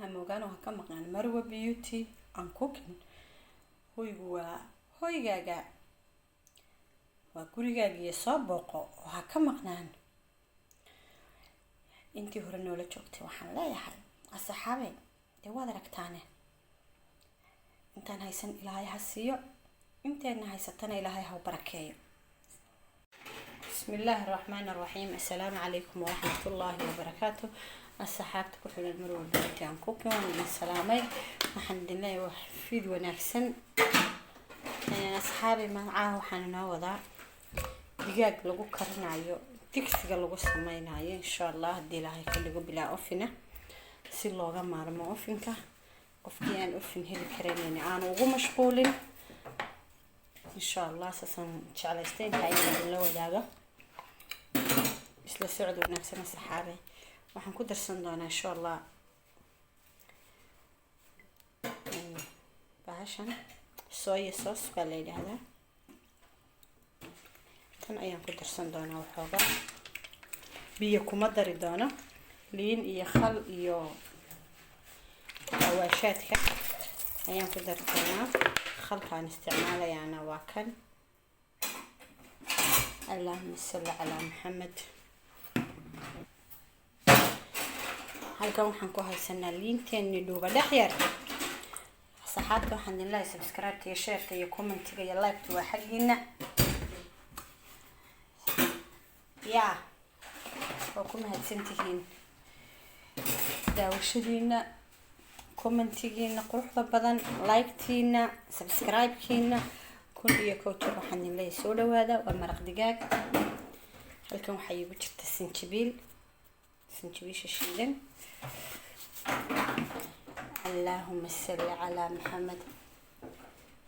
hamoogaano ha ka maqnaan Marwa Beauty and Cooking. Hoygu waa hoygaaga, waa gurigaaga iyo soo booqo oo ha ka maqnaan. intii hore noola joogtay waxaan leeyahay asxaabe dee waad aragtaane intaan haysan ilaahay ha siiyo, inteena haysatana ilaahay ha barakeeyo. bismillaahi raxmaani raxiim. assalaamu calaykum waraxmatullaahi wabarakaatu. asxaabta ku xiran Marwa Beauty and Cooking waan idin salaamay. waxaan idin leeyahay wax fiid wanaagsan. asxaabi magaca waxaan inoo wadaa digaag lagu karinayo, digsiga lagu sameynayo insha Allah hadii ilaahay ka dhigo bilaa ofina, si looga maarmo ofinka. qofkii aan ofin heli karin aan ugu mashquulin insha Allah sasan jeclaysteen inaan la wadaago. isla socod wanaagsan asxaabi. waxaan ku darsan doonaa insha Allah bahashan soy sauce baa la yiraahdaa. tan ayaan ku darsan doonaa waxooga biyo kuma dari doono, liin iyo khal iyo xawaashaadka ayaan ku dari doonaa. khalkaan isticmaalayaana waa kan. allahumma salli ala muhammad. halkan waxaan ku haysanaa liinteeni dhuuba dhaxyar. asxaabta waxaan idin leeyahay subscribe iyo share iyo comment iyo like waa xaqiina ya. oo ku mahadsantihiin daawashadiina, commentigiina quruxda badan, like-tiina, subscribe-kiina. kun iyo kowtar waxaan idin leeyahay soo dhawaada. waa maraq digaag. halkan waxaa iigu jirta sinjibiisha shiidan. اللهم صل على محمد.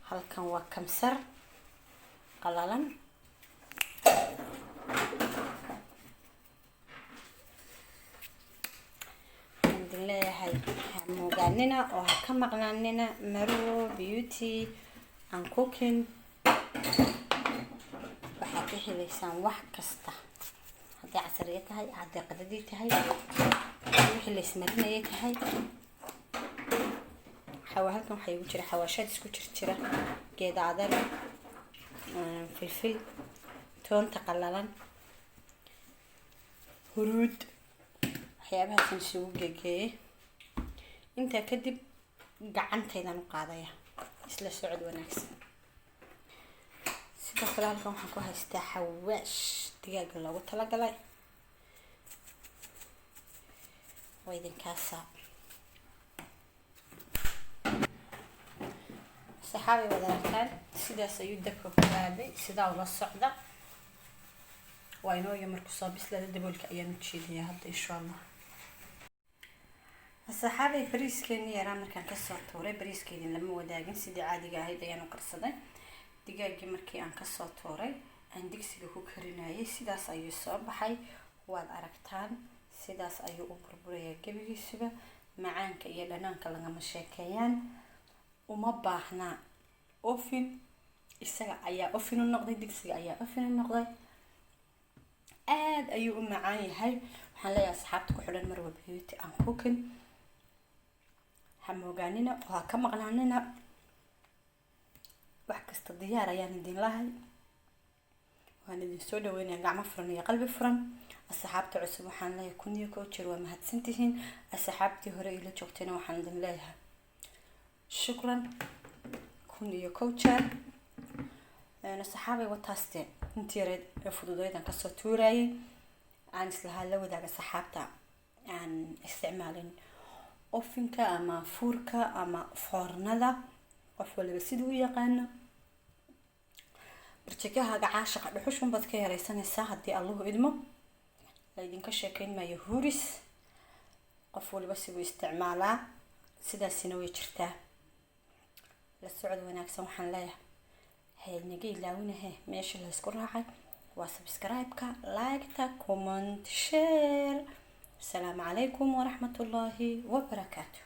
halkan waa kamsar qalalan. waxaan leeyahay hamoogaanina oo ha ka maqnaanina Marwa Beauty and Cooking. waxaad ka helaysaan wax kasta, haddii casriye tahay, haddii qadadii tahay, wixii la ismarinayay tahay. halkan waxaa igu jira xawaashaad isku jira geed cadal, filfil, toonta qalalan, huruud, waxyaabahaas isugu geegeeyay. intaa kadib gacantaydan u qaadaya. isla socod wanaagsan. sidoo kale halkan waxaan ku haystaa xawaash digaaga loogu talagalay. waa idinkaasa saxaabi wadaartaan. sidaas ayuu dabka ku aaday. sidaa ula socda. waa inoo iyo markuu soo bislaada daboolka ayaan u jeediyaa hadda insha Allah. saxaabi bariiskeeni yaraa markaan kasoo tuuray, bariiskeedin lama wadaagin, sidii caadiga ahayd ayaan u qarsaday. digaagii markii aan kasoo tuuray aan digsiga ku karinayay, sidaas ayuu soo baxay. waad aragtaan sidaas ayuu u burburayaa gebigiisuba. macaanka iyo dhanaanka lagama sheekeeyaan. uma baahna ofin, isaga ayaa ofin u noqday, digsiga ayaa ofin u noqday. aad ayuu u macaan yahay. waxaan leeyahay asxaabta ku xiran Marwa Beauty and Cooking, hamoogaanina oo ha ka maqnaanina. wax kasta diyaar ayaan idin lahay. waan idin soo dhaweynayaa gacmo furan iyo qalbi furan. asxaabta cusub waxaan leeyahay kun iyo kow jeer waa mahadsantihiin. asxaabtii hore ila joogtayna waxaan idin leeyahay shukran kun iyo kow jeer. asxaabay wataaste intii yareed ee fududaydan kasoo tuurayay aan islahaa la wadaaga asxaabta aan isticmaalin ofinka ama fuurka ama foornada, qof waliba siduu u yaqaano. barjikaha gacaashaqa dhuxushun baad ka yaraysanaysaa haddii Allahu idmo. la idinka sheekayn maayo huris, qof waliba siduu isticmaalaa. sidaasina way jirtaa. la socod wanaagsan. waxaan leeyahay haynaga ilaawinahe meesha la isku raacay waa subscribe-ka, like-ta, comment, share. السلام عليكم ورحمة الله وبركاته.